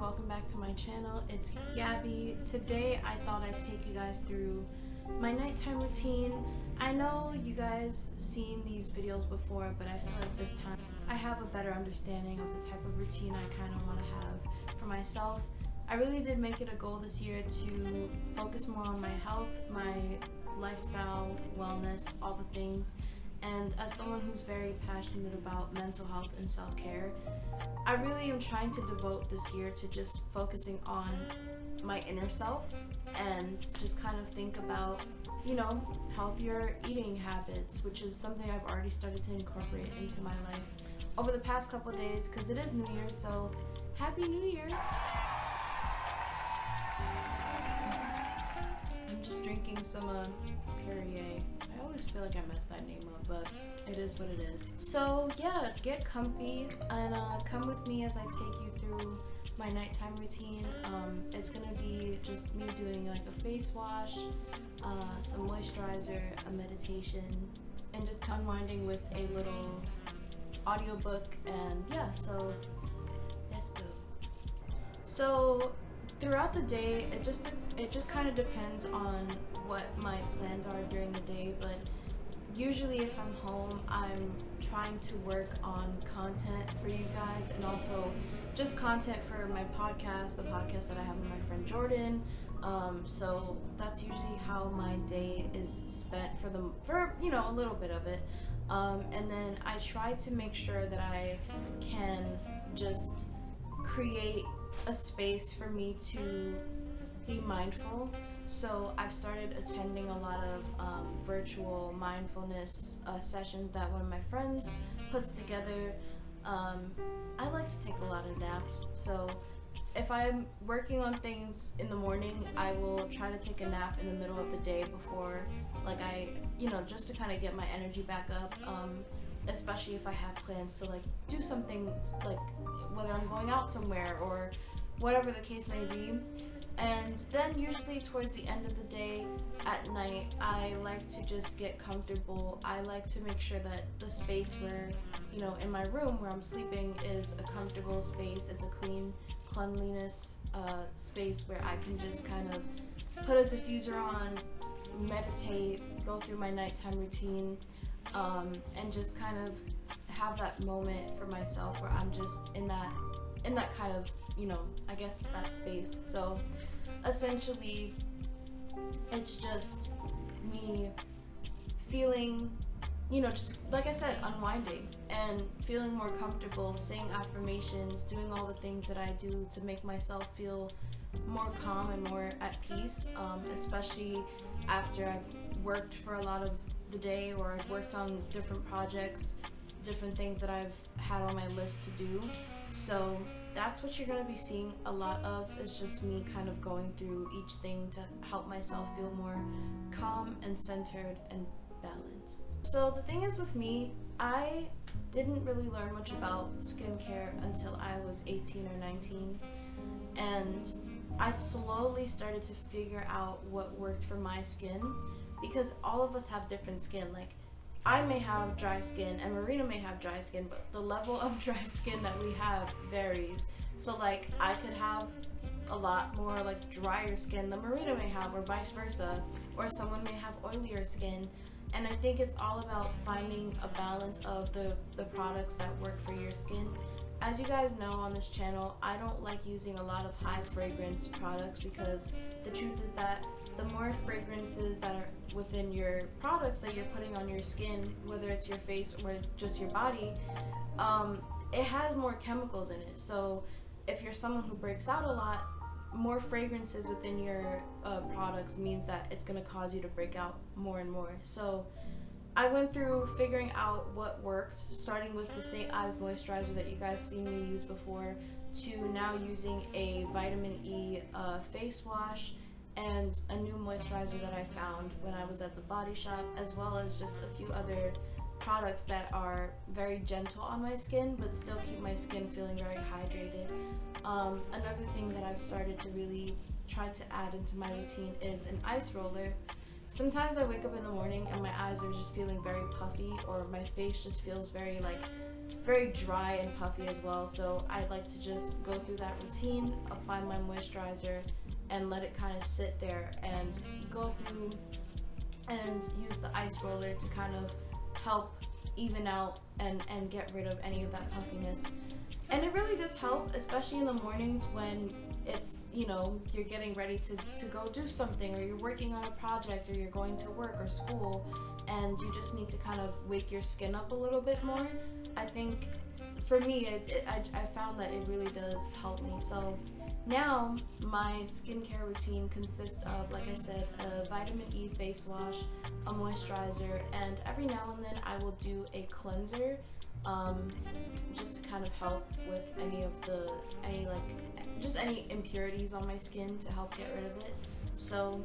welcome back to my channel. It's Gabby. Today I thought I'd take you guys through my nighttime routine. I know you guys seen these videos before, but I feel like this time I have a better understanding of the type of routine I kind of want to have for myself. I really did make it a goal this year to focus more on my health, my lifestyle, wellness, all the things. And as someone who's very passionate about mental health and self-care, I really am trying to devote this year to just focusing on my inner self and just kind of think about, healthier eating habits, which is something I've already started to incorporate into my life over the past couple of days because it is New Year, so Happy New Year! I'm just drinking some Perrier. I always feel like I messed that name up, but it is what it is. So yeah, get comfy and come with me as I take you through my nighttime routine. It's gonna be just me doing like a face wash, some moisturizer, a meditation, and just unwinding with a little audiobook. And yeah, so let's go. So throughout the day, it just kind of depends on what my plans are during the day, but usually if I'm home, I'm trying to work on content for you guys and also just content for my podcast, the podcast that I have with my friend Jordan. So that's usually how my day is spent for a little bit of it. And then I try to make sure that I can just create a space for me to be mindful. So I've started attending a lot of virtual mindfulness sessions that one of my friends puts together. I like to take a lot of naps, so if I'm working on things in the morning, I will try to take a nap in the middle of the day before, just to kind of get my energy back up, especially if I have plans to do something, whether I'm going out somewhere or whatever the case may be. And then usually towards the end of the day, at night, I like to just get comfortable. I like to make sure that the space where, in my room where I'm sleeping is a comfortable space. It's a cleanliness space where I can just kind of put a diffuser on, meditate, go through my nighttime routine, and just kind of have that moment for myself where I'm just in that kind of, I guess that space. So essentially it's just me feeling, just like I said, unwinding and feeling more comfortable, saying affirmations, doing all the things that I do to make myself feel more calm and more at peace, especially after I've worked for a lot of the day or I've worked on different projects, different things that I've had on my list to do. So that's what you're going to be seeing a lot of, is just me kind of going through each thing to help myself feel more calm and centered and balanced. So the thing is with me, I didn't really learn much about skincare until I was 18 or 19, and I slowly started to figure out what worked for my skin, because all of us have different skin. I may have dry skin and Marina may have dry skin, but the level of dry skin that we have varies. So I could have a lot more drier skin than Marina may have, or vice versa, or someone may have oilier skin. And I think it's all about finding a balance of the products that work for your skin. As you guys know on this channel, I don't like using a lot of high fragrance products, because the truth is that the more fragrances that are within your products that you're putting on your skin, whether it's your face or just your body, it has more chemicals in it. So if you're someone who breaks out a lot, more fragrances within your products means that it's going to cause you to break out more and more. So I went through figuring out what worked, starting with the St. Ives moisturizer that you guys seen me use before, to now using a vitamin E face wash and a new moisturizer that I found when I was at the Body Shop, as well as just a few other products that are very gentle on my skin but still keep my skin feeling very hydrated. Another thing that I've started to really try to add into my routine is an ice roller. Sometimes I wake up in the morning and my eyes are just feeling very puffy, or my face just feels very very dry and puffy as well. So I like to just go through that routine, apply my moisturizer, and let it kind of sit there and go through and use the ice roller to kind of help even out and get rid of any of that puffiness. And it really does help, especially in the mornings when it's, you're getting ready to go do something, or you're working on a project, or you're going to work or school, and you just need to kind of wake your skin up a little bit more. I think for me, I found that it really does help me. So now my skincare routine consists of, like I said, a vitamin E face wash, a moisturizer, and every now and then I will do a cleanser, just to kind of help with any impurities on my skin, to help get rid of it. So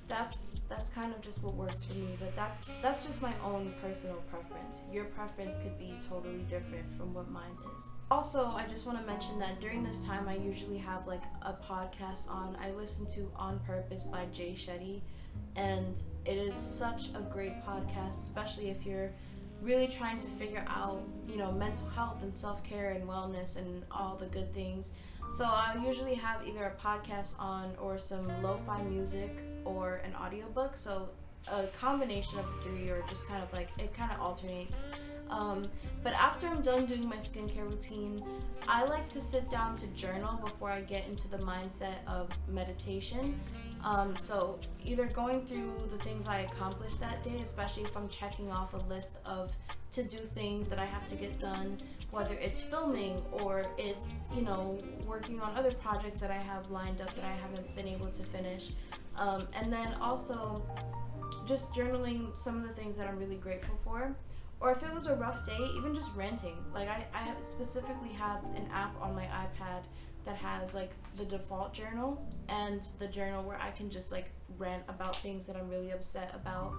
that's kind of just what works for me, but that's just my own personal preference. Your preference could be totally different from what mine is. Also, I just want to mention that during this time I usually have like a podcast on. I listen to On Purpose by Jay Shetty, and it is such a great podcast, especially if you're really trying to figure out, mental health and self-care and wellness and all the good things. So I usually have either a podcast on or some lo-fi music or an audiobook. So a combination of the three, or just kind of like, it kind of alternates. But after I'm done doing my skincare routine, I like to sit down to journal before I get into the mindset of meditation. So either going through the things I accomplished that day, especially if I'm checking off a list of to-do things that I have to get done, whether it's filming or it's, working on other projects that I have lined up that I haven't been able to finish. And then also just journaling some of the things that I'm really grateful for. Or if it was a rough day, even just ranting. Like I specifically have an app on my iPad that has like the default journal and the journal where I can just like rant about things that I'm really upset about.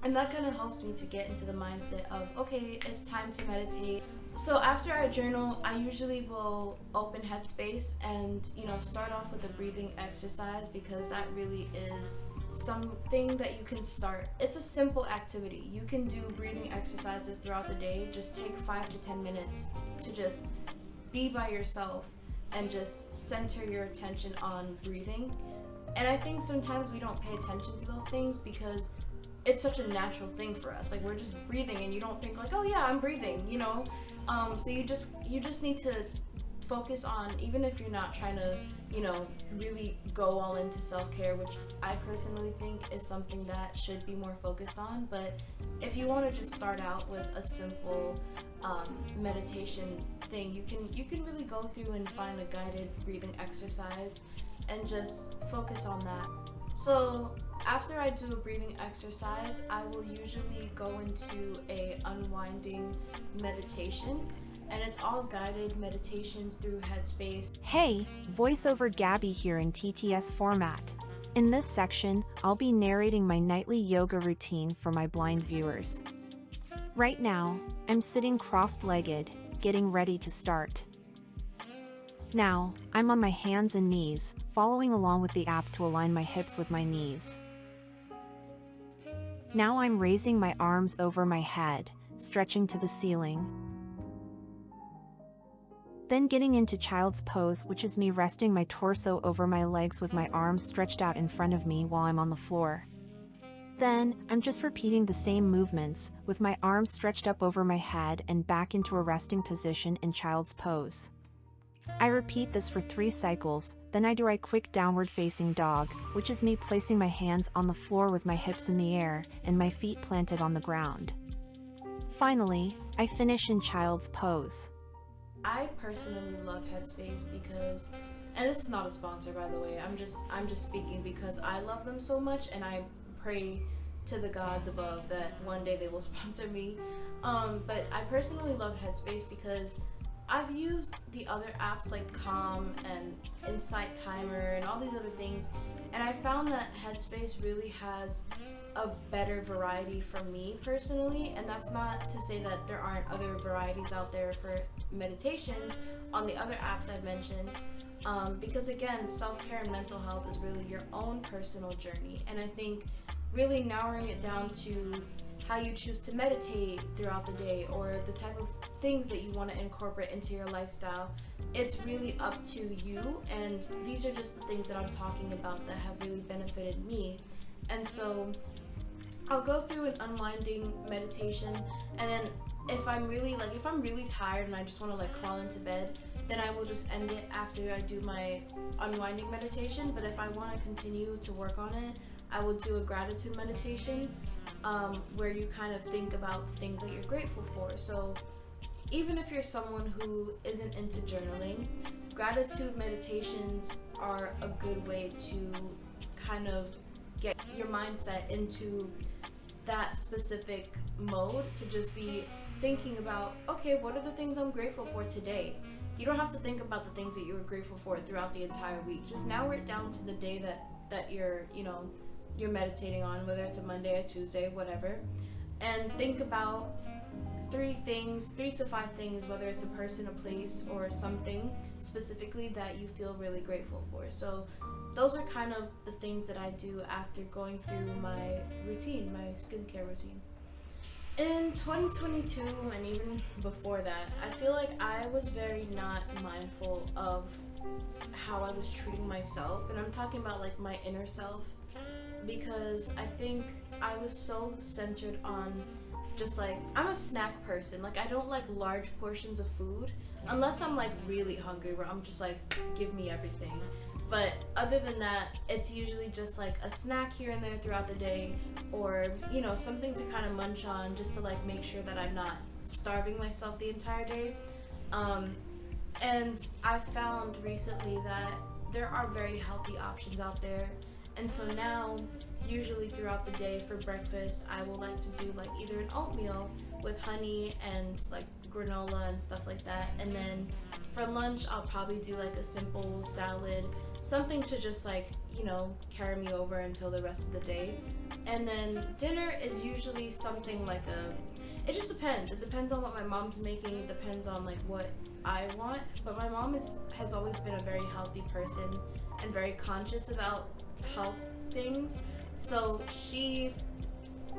And that kind of helps me to get into the mindset of, okay, it's time to meditate. So after I journal, I usually will open Headspace and, start off with a breathing exercise, because that really is something that you can start. It's a simple activity. You can do breathing exercises throughout the day. Just take 5 to 10 minutes to just be by yourself and just center your attention on breathing. And I think sometimes we don't pay attention to those things because it's such a natural thing for us. Like, we're just breathing and you don't think like, oh yeah, I'm breathing, so you just need to focus on, even if you're not trying to, really go all into self-care, which I personally think is something that should be more focused on. But if you want to just start out with a simple meditation thing, you can really go through and find a guided breathing exercise and just focus on that. So after I do a breathing exercise, I will usually go into a unwinding meditation, and it's all guided meditations through Headspace. Hey, voiceover Gabby here in TTS format. In this section, I'll be narrating my nightly yoga routine for my blind viewers. Right now, I'm sitting cross-legged, getting ready to start. Now, I'm on my hands and knees, following along with the app to align my hips with my knees. Now I'm raising my arms over my head, stretching to the ceiling. Then getting into child's pose, which is me resting my torso over my legs with my arms stretched out in front of me while I'm on the floor. Then, I'm just repeating the same movements, with my arms stretched up over my head and back into a resting position in child's pose. I repeat this for 3 cycles, then I do a quick downward facing dog, which is me placing my hands on the floor with my hips in the air and my feet planted on the ground. Finally, I finish in child's pose. I personally love Headspace because, and this is not a sponsor by the way, I'm just speaking because I love them so much, and I pray to the gods above that one day they will sponsor me. But I personally love Headspace because I've used the other apps like Calm and Insight Timer and all these other things, and I found that Headspace really has a better variety for me personally. And that's not to say that there aren't other varieties out there for meditations on the other apps I've mentioned, because again, self-care and mental health is really your own personal journey. And I think really narrowing it down to how you choose to meditate throughout the day, or the type of things that you want to incorporate into your lifestyle. It's really up to you, and these are just the things that I'm talking about that have really benefited me. And so I'll go through an unwinding meditation, and then if I'm really tired and I just want to like crawl into bed, then I will just end it after I do my unwinding meditation. But if I want to continue to work on it, I will do a gratitude meditation, where you kind of think about the things that you're grateful for. So even if you're someone who isn't into journaling, gratitude meditations are a good way to kind of get your mindset into that specific mode, to just be thinking about, okay, what are the things I'm grateful for today? You don't have to think about the things that you were grateful for throughout the entire week. Just narrow it down to the day that you're meditating on, whether it's a Monday or Tuesday, whatever, and think about 3 to 5 things, whether it's a person, a place, or something specifically that you feel really grateful for. So those are kind of the things that I do after going through my routine, my skincare routine. In 2022, and even before that, I feel like I was very not mindful of how I was treating myself, and I'm talking about like my inner self, because I think I was so centered on just like, I'm a snack person. Like, I don't like large portions of food unless I'm like really hungry, where I'm just like, give me everything. But other than that, it's usually just like a snack here and there throughout the day, or something to kind of munch on, just to like make sure that I'm not starving myself the entire day. And I found recently that there are very healthy options out there. And so now, usually throughout the day for breakfast, I will like to do like either an oatmeal with honey and like granola and stuff like that. And then for lunch, I'll probably do like a simple salad, something to just like, carry me over until the rest of the day. And then dinner is usually something like it just depends. It depends on what my mom's making. It depends on like what I want. But my mom has always been a very healthy person and very conscious about health things. So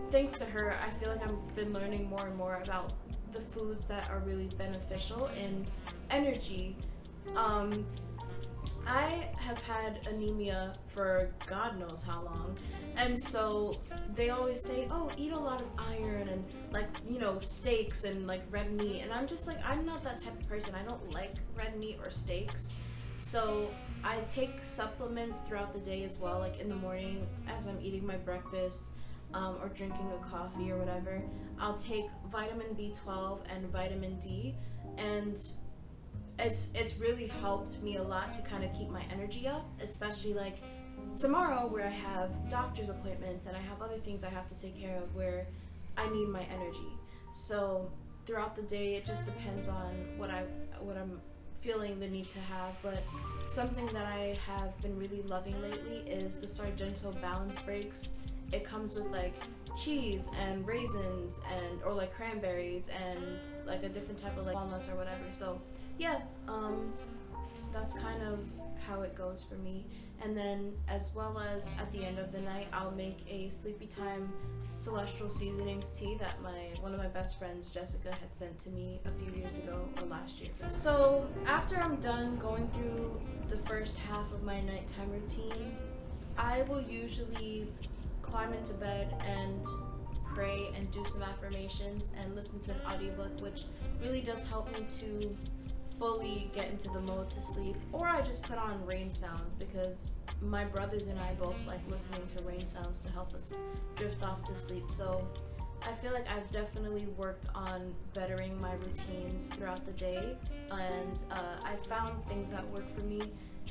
thanks to her, I feel like I've been learning more and more about the foods that are really beneficial in energy. I have had anemia for God knows how long, and so they always say, oh, eat a lot of iron and like, steaks and like red meat, and I'm just like, I'm not that type of person. I don't like red meat or steaks. So I take supplements throughout the day as well, like in the morning as I'm eating my breakfast, or drinking a coffee or whatever. I'll take vitamin B12 and vitamin D, and it's really helped me a lot to kind of keep my energy up, especially like tomorrow, where I have doctor's appointments and I have other things I have to take care of where I need my energy. So throughout the day, it just depends on what I'm feeling the need to have. But something that I have been really loving lately is the Sargento balance breaks. It comes with like cheese and raisins or like cranberries and like a different type of like walnuts or whatever. So yeah, that's kind of how it goes for me. And then as well as at the end of the night, I'll make a sleepy time celestial seasonings tea that one of my best friends, Jessica, had sent to me a few years ago, or last year. So after I'm done going through the first half of my nighttime routine, I will usually climb into bed and pray and do some affirmations and listen to an audiobook, which really does help me to fully get into the mode to sleep. Or I just put on rain sounds, because my brothers and I both like listening to rain sounds to help us drift off to sleep. So I feel like I've definitely worked on bettering my routines throughout the day, and I found things that work for me.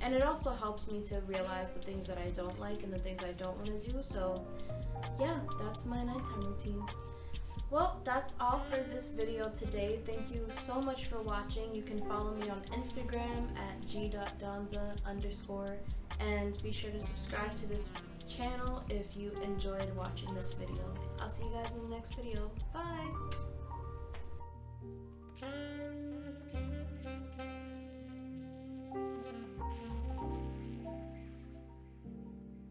And it also helps me to realize the things that I don't like and the things I don't want to do. So yeah, that's my nighttime routine. Well, that's all for this video today. Thank you so much for watching. You can follow me on Instagram at g.donza_, and be sure to subscribe to this channel if you enjoyed watching this video. I'll see you guys in the next video. Bye!